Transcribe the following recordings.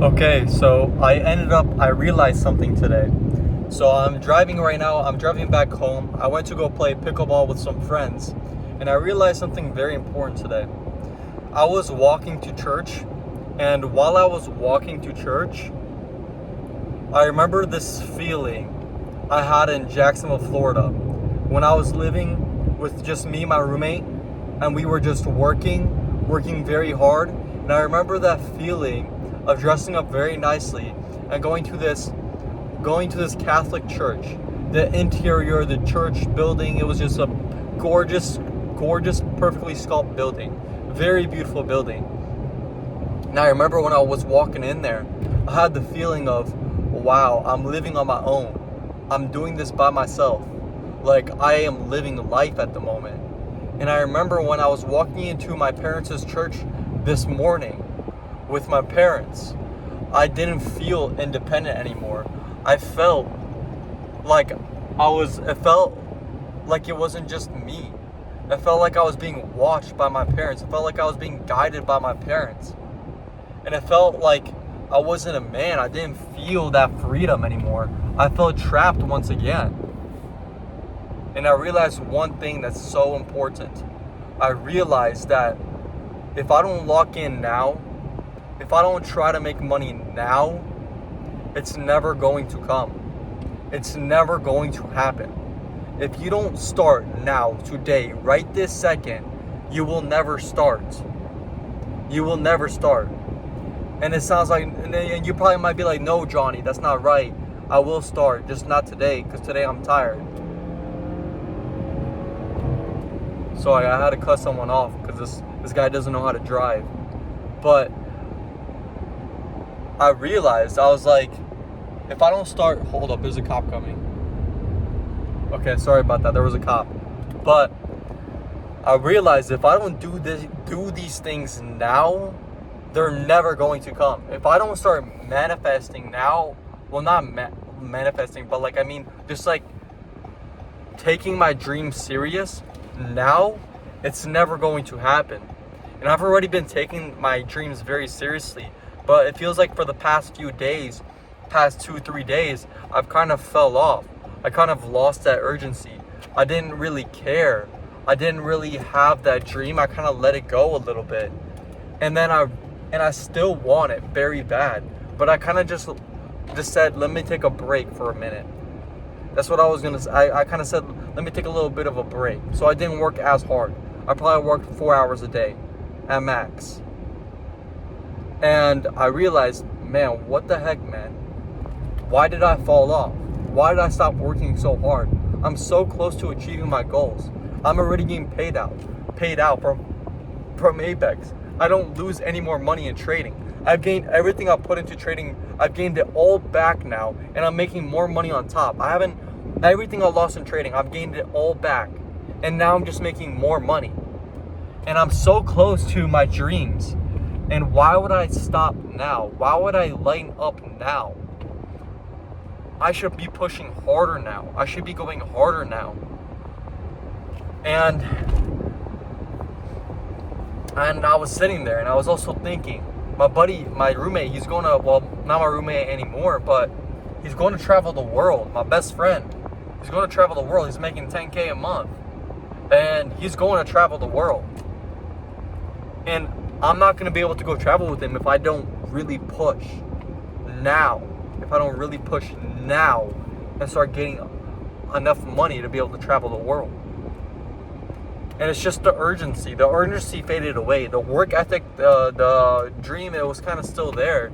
Okay, so I realized something today. So I'm driving right now, I'm driving back home. I went to go play pickleball with some friends, and I realized something very important today. I was walking to church, and while I was walking to church, I remember this feeling I had in Jacksonville, Florida, when I was living with just me and my roommate, and we were just working very hard. And I remember that feeling of dressing up very nicely and going to this Catholic church. The interior of the church building, it was just a gorgeous, gorgeous, perfectly sculpted building. Very beautiful building. And I remember when I was walking in there, I had the feeling of, wow, I'm living on my own. I'm doing this by myself. Like, I am living life at the moment. And I remember when I was walking into my parents' church this morning with my parents, I didn't feel independent anymore. I felt like it felt like it wasn't just me. It felt like I was being watched by my parents. It felt like I was being guided by my parents. And it felt like I wasn't a man. I didn't feel that freedom anymore. I felt trapped once again. And I realized one thing that's so important. I realized that if I don't lock in now, if I don't try to make money now, it's never going to come. It's never going to happen. If you don't start now, today, right this second, you will never start. You will never start. And it sounds like, and you probably might be like, no, Johnny, that's not right. I will start, just not today, because today I'm tired. So I had to cut someone off because this guy doesn't know how to drive. But I realized, I was like, if I don't start, hold up, there's a cop coming. Okay, sorry about that, there was a cop. But I realized if I don't do these things now, they're never going to come. If I don't start manifesting now, well, not manifesting, but like, I mean, just like taking my dreams serious now, it's never going to happen. And I've already been taking my dreams very seriously, but it feels like for the past few days, past 2-3 days, I've kind of fell off. I kind of lost that urgency. I didn't really care. I didn't really have that dream. I kind of let it go a little bit. And then I still want it very bad, but I kind of just said, let me take a break for a minute. That's what I was gonna say. I kind of said, let me take a little bit of a break. So I didn't work as hard. I probably worked 4 hours a day at max. And I realized, man, what the heck, man? Why did I fall off? Why did I stop working so hard? I'm so close to achieving my goals. I'm already getting paid out from Apex. I don't lose any more money in trading. I've gained everything I put into trading. I've gained it all back now, and I'm making more money on top. Everything I lost in trading, I've gained it all back, and now I'm just making more money. And I'm so close to my dreams. And why would I stop now? Why would I lighten up now? I should be pushing harder now. I should be going harder now. And I was sitting there, and I was also thinking, my roommate, he's going to, well, not my roommate anymore, but he's going to travel the world. My best friend, he's going to travel the world. He's making $10K a month, and he's going to travel the world. And I'm not going to be able to go travel with him if I don't really push now. If I don't really push now and start getting enough money to be able to travel the world. And it's just the urgency. The urgency faded away. The work ethic, the dream, it was kind of still there.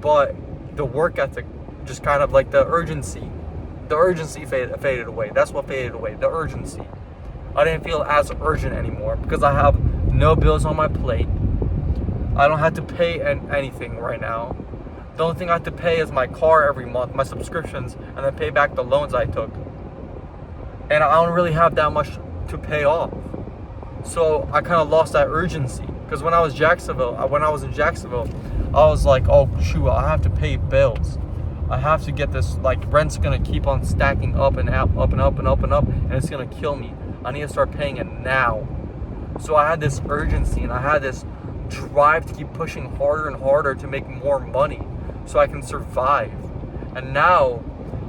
But the work ethic, just kind of like the urgency faded away. That's what faded away, the urgency. I didn't feel as urgent anymore because I have no bills on my plate. I don't have to pay anything right now. The only thing I have to pay is my car every month, my subscriptions, and then pay back the loans I took. And I don't really have that much to pay off. So I kind of lost that urgency. Because when I was in Jacksonville, I was like, oh shoot, I have to pay bills. I have to get this, like, rent's gonna keep on stacking up and up and up and up and up, and it's gonna kill me. I need to start paying it now. So I had this urgency, and I had this drive to keep pushing harder and harder to make more money so I can survive. And now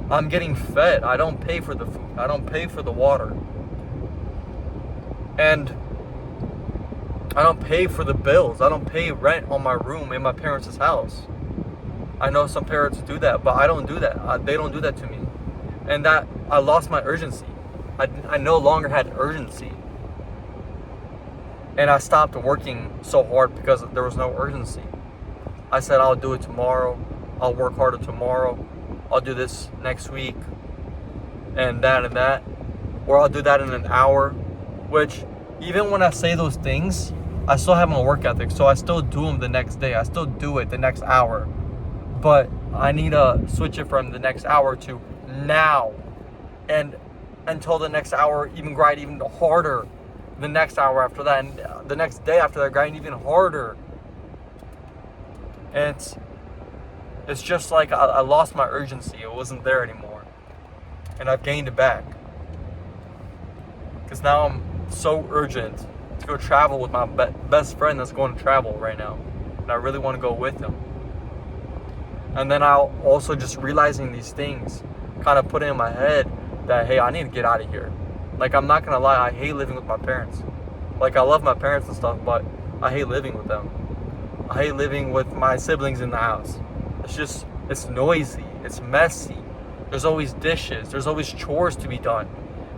I'm getting fed. I don't pay for the food. I don't pay for the water. And I don't pay for the bills. I don't pay rent on my room in my parents' house. I know some parents do that, but I don't do that. They don't do that to me. And that I lost my urgency. I no longer had urgency. And I stopped working so hard because there was no urgency. I said, I'll do it tomorrow. I'll work harder tomorrow. I'll do this next week. And that. Or I'll do that in an hour. Which, even when I say those things, I still have my work ethic. So I still do them the next day. I still do it the next hour. But I need to switch it from the next hour to now. And until the next hour, even grind even harder. The next hour after that, and the next day after that, grind even harder. And it's just like I lost my urgency. It wasn't there anymore. And I've gained it back. Because now I'm so urgent to go travel with my best friend that's going to travel right now. And I really want to go with him. And then I'll also just realizing these things kind of put it in my head that, hey, I need to get out of here. Like, I'm not gonna lie, I hate living with my parents. Like, I love my parents and stuff, but I hate living with them. I hate living with my siblings in the house. It's noisy, it's messy. There's always dishes, there's always chores to be done.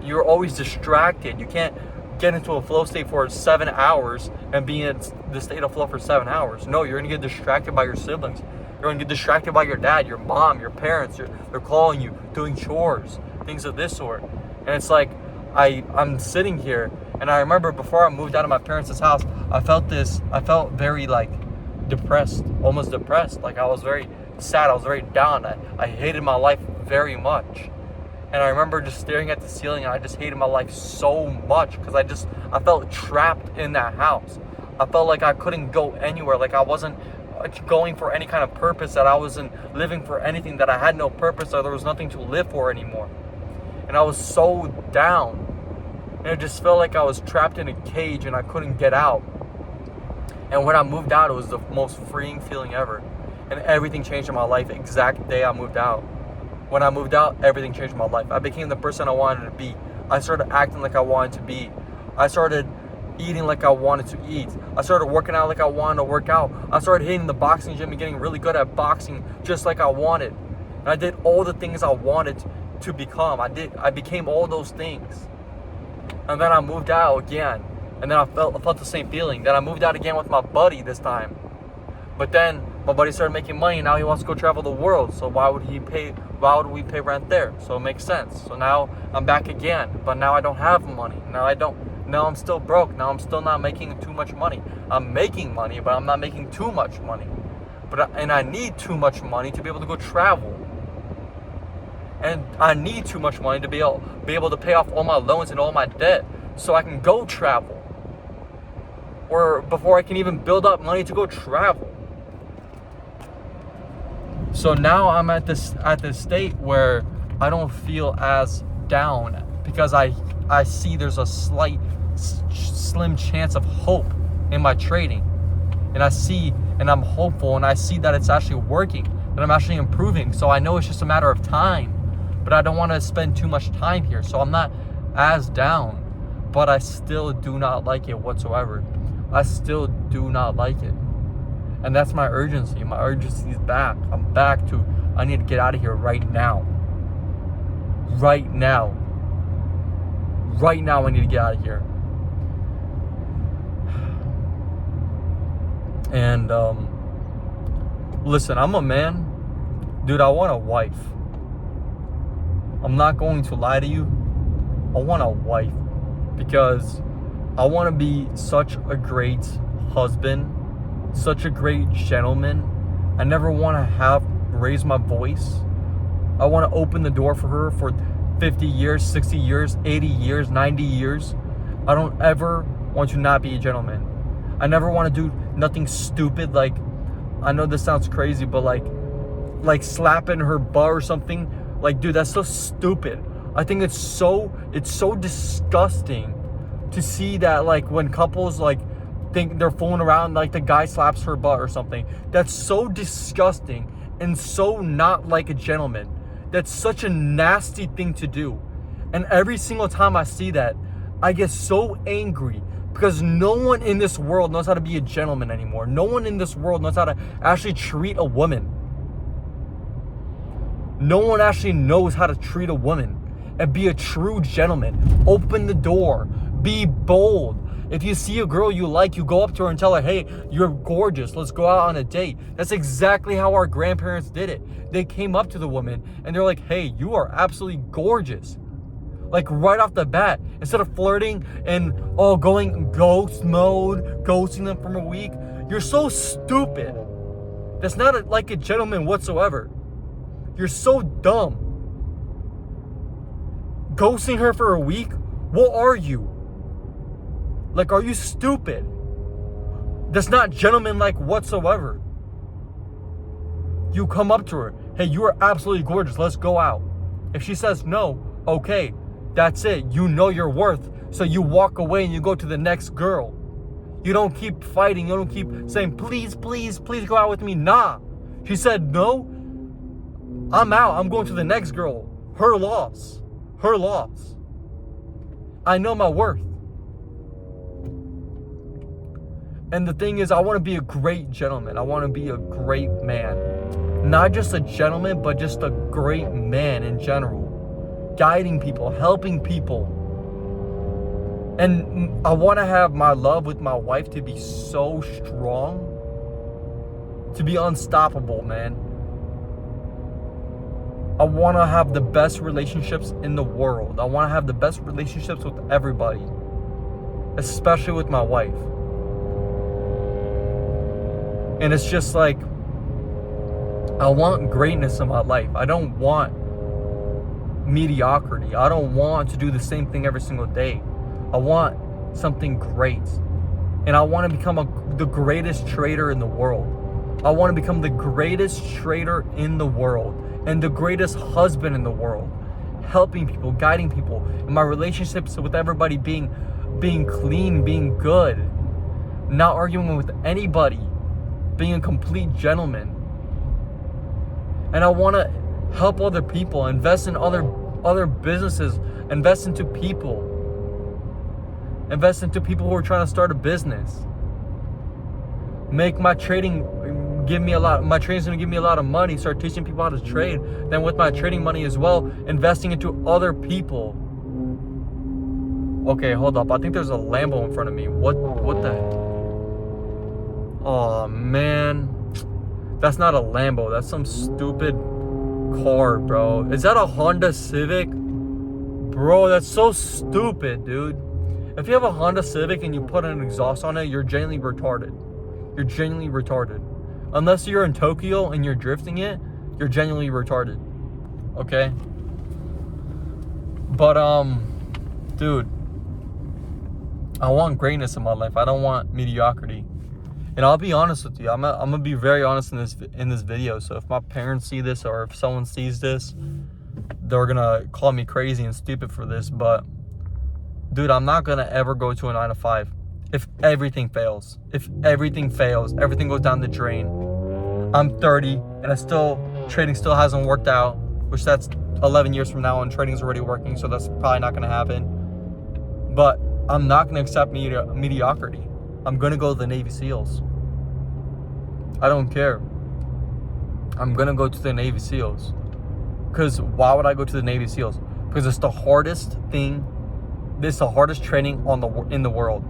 You're always distracted. You can't get into a flow state for 7 hours and be in the state of flow for 7 hours. No, you're gonna get distracted by your siblings. You're gonna get distracted by your dad, your mom, your parents. They're calling you, doing chores, things of this sort. And it's like, I'm sitting here, and I remember before I moved out of my parents' house, I felt very like depressed, almost depressed. Like I was very sad, I was very down. I hated my life very much. And I remember just staring at the ceiling, and I just hated my life so much because I felt trapped in that house. I felt like I couldn't go anywhere, like I wasn't going for any kind of purpose, that I wasn't living for anything, that I had no purpose, or there was nothing to live for anymore. And I was so down. And it just felt like I was trapped in a cage and I couldn't get out. And when I moved out, it was the most freeing feeling ever. And everything changed in my life the exact day I moved out. When I moved out, everything changed in my life. I became the person I wanted to be. I started acting like I wanted to be. I started eating like I wanted to eat. I started working out like I wanted to work out. I started hitting the boxing gym and getting really good at boxing just like I wanted. And I did all the things I wanted to become. I became all those things. And then I moved out again. And then I felt the same feeling. Then I moved out again with my buddy this time. But then my buddy started making money, and now he wants to go travel the world. So why would we pay rent there? So it makes sense. So now I'm back again. But now I don't have money. Now I'm still broke. Now I'm still not making too much money. I'm making money, but I'm not making too much money. And I need too much money to be able to go travel. And I need too much money to be able to pay off all my loans and all my debt so I can go travel. Or before I can even build up money to go travel. So now I'm at this state where I don't feel as down because I see there's a slim chance of hope in my trading. And I'm hopeful, and I see that it's actually working, that I'm actually improving. So I know it's just a matter of time. But I don't want to spend too much time here. So I'm not as down. But I still do not like it whatsoever. I still do not like it. And that's my urgency. My urgency is back. I'm back to, I need to get out of here right now. Right now. Right now I need to get out of here. And listen, I'm a man. Dude, I want a wife. I'm not going to lie to you. I want a wife because I want to be such a great husband, such a great gentleman. I never want to raise my voice. I want to open the door for her for 50 years, 60 years, 80 years, 90 years. I don't ever want to not be a gentleman. I never want to do nothing stupid, like, I know this sounds crazy, but like slapping her butt or something. Like, dude, that's so stupid. I think it's so disgusting to see that, like, when couples, like, think they're fooling around like the guy slaps her butt or something. That's so disgusting and so not like a gentleman. That's such a nasty thing to do. And every single time I see that, I get so angry because no one in this world knows how to be a gentleman anymore. No one in this world knows how to actually treat a woman. No one actually knows how to treat a woman and be a true gentleman. Open the door. Be bold. If you see a girl you like, you go up to her and tell her, hey, you're gorgeous. Let's go out on a date. That's exactly how our grandparents did it. They came up to the woman and they're like, hey, you are absolutely gorgeous. Like right off the bat, instead of flirting and going ghost mode, ghosting them for a week. You're so stupid. That's not like a gentleman whatsoever. You're so dumb. Ghosting her for a week? What are you? Like, are you stupid? That's not gentleman-like whatsoever. You come up to her. Hey, you are absolutely gorgeous. Let's go out. If she says no, okay, that's it. You know your worth. So you walk away and you go to the next girl. You don't keep fighting. You don't keep saying, please, please, please go out with me. Nah. She said no. I'm out. I'm going to the next girl. Her loss. Her loss. I know my worth. And the thing is, I want to be a great gentleman. I want to be a great man. Not just a gentleman, but just a great man in general. Guiding people, helping people. And I want to have my love with my wife to be so strong. To be unstoppable, man. I want to have the best relationships in the world. I want to have the best relationships with everybody. Especially with my wife. And it's just like, I want greatness in my life. I don't want mediocrity. I don't want to do the same thing every single day. I want something great. And I want to become the greatest trader in the world. I want to become the greatest trader in the world. And the greatest husband in the world. Helping people, guiding people. And my relationships with everybody being clean, being good. Not arguing with anybody. Being a complete gentleman. And I want to help other people, invest in other businesses, invest into people. Invest into people who are trying to start a business. Make my trading my trading's going to give me a lot of money, start teaching people how to trade. Then with my trading money as well, investing into other people. Okay, hold up. I think there's a Lambo in front of me. What the heck? Oh man, that's not a Lambo. That's some stupid car, bro. Is that a Honda Civic? Bro, that's so stupid, dude. If you have a Honda Civic and you put an exhaust on it, you're genuinely retarded. You're genuinely retarded. Unless you're in Tokyo and you're drifting it, you're genuinely retarded. Okay? But, dude, I want greatness in my life. I don't want mediocrity. And I'll be honest with you. I'm gonna be very honest in this video. So if my parents see this or if someone sees this, they're gonna call me crazy and stupid for this. But dude, I'm not gonna ever go to a 9-to-5 if everything fails. If everything fails, everything goes down the drain. I'm 30 and trading still hasn't worked out, which that's 11 years from now and trading's already working, so that's probably not gonna happen. But I'm not gonna accept mediocrity. I'm gonna go to the Navy SEALs. I don't care. I'm gonna go to the Navy SEALs. Because why would I go to the Navy SEALs? Because it's the hardest thing. It's the hardest training in the world.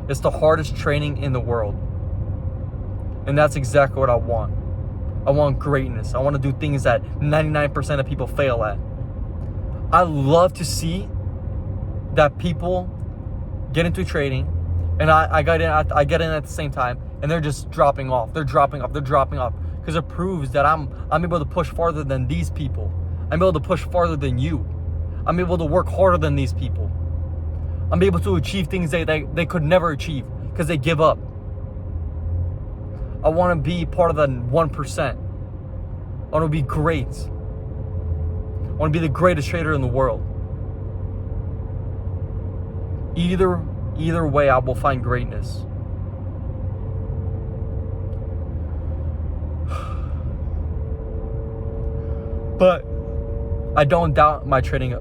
It's the hardest training in the world. And that's exactly what I want. I want greatness. I want to do things that 99% of people fail at. I love to see that people get into trading, and I get in at the same time, and they're just dropping off. They're dropping off. Because it proves that I'm able to push farther than these people. I'm able to push farther than you. I'm able to work harder than these people. I'm able to achieve things they could never achieve because they give up. I want to be part of the 1%. I want to be great. I want to be the greatest trader in the world. Either Either way, I will find greatness. But I don't doubt my trading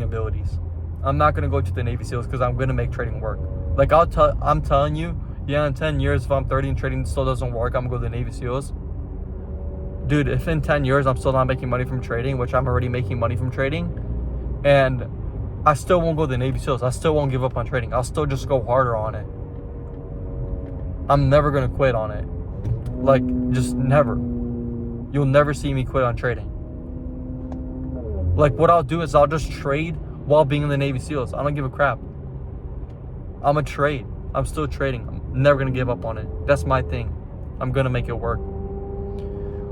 abilities. I'm not gonna go to the Navy SEALs because I'm gonna make trading work. Like I'm telling you, yeah, in 10 years, if I'm 30 and trading still doesn't work, I'm gonna go to the Navy SEAls. Dude, if in 10 years I'm still not making money from trading, which I'm already making money from trading, and I still won't go to the Navy SEALs, I still won't give up on trading. I'll still just go harder on it. I'm never gonna quit on it. Like, just never. You'll never see me quit on trading. Like, what I'll do is I'll just trade while being in the Navy SEALs. I don't give a crap. I'm a trade. I'm still trading. I'm never gonna give up on it. That's my thing. I'm gonna make it work.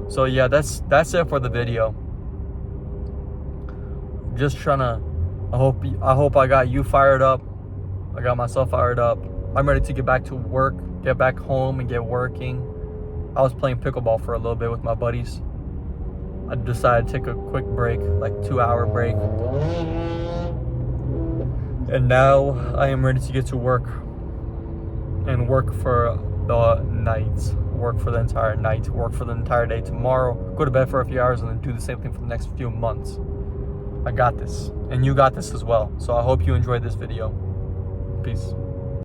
So yeah, that's it for the video. Just trying to, I hope I got you fired up. I got myself fired up. I'm ready to get back to work, get back home and get working. I was playing pickleball for a little bit with my buddies. I decided to take a quick break, like 2-hour break. And now I am ready to get to work and work for the night, work for the entire night, work for the entire day tomorrow, go to bed for a few hours, and then do the same thing for the next few months. I got this, and you got this as well. So I hope you enjoyed this video. Peace.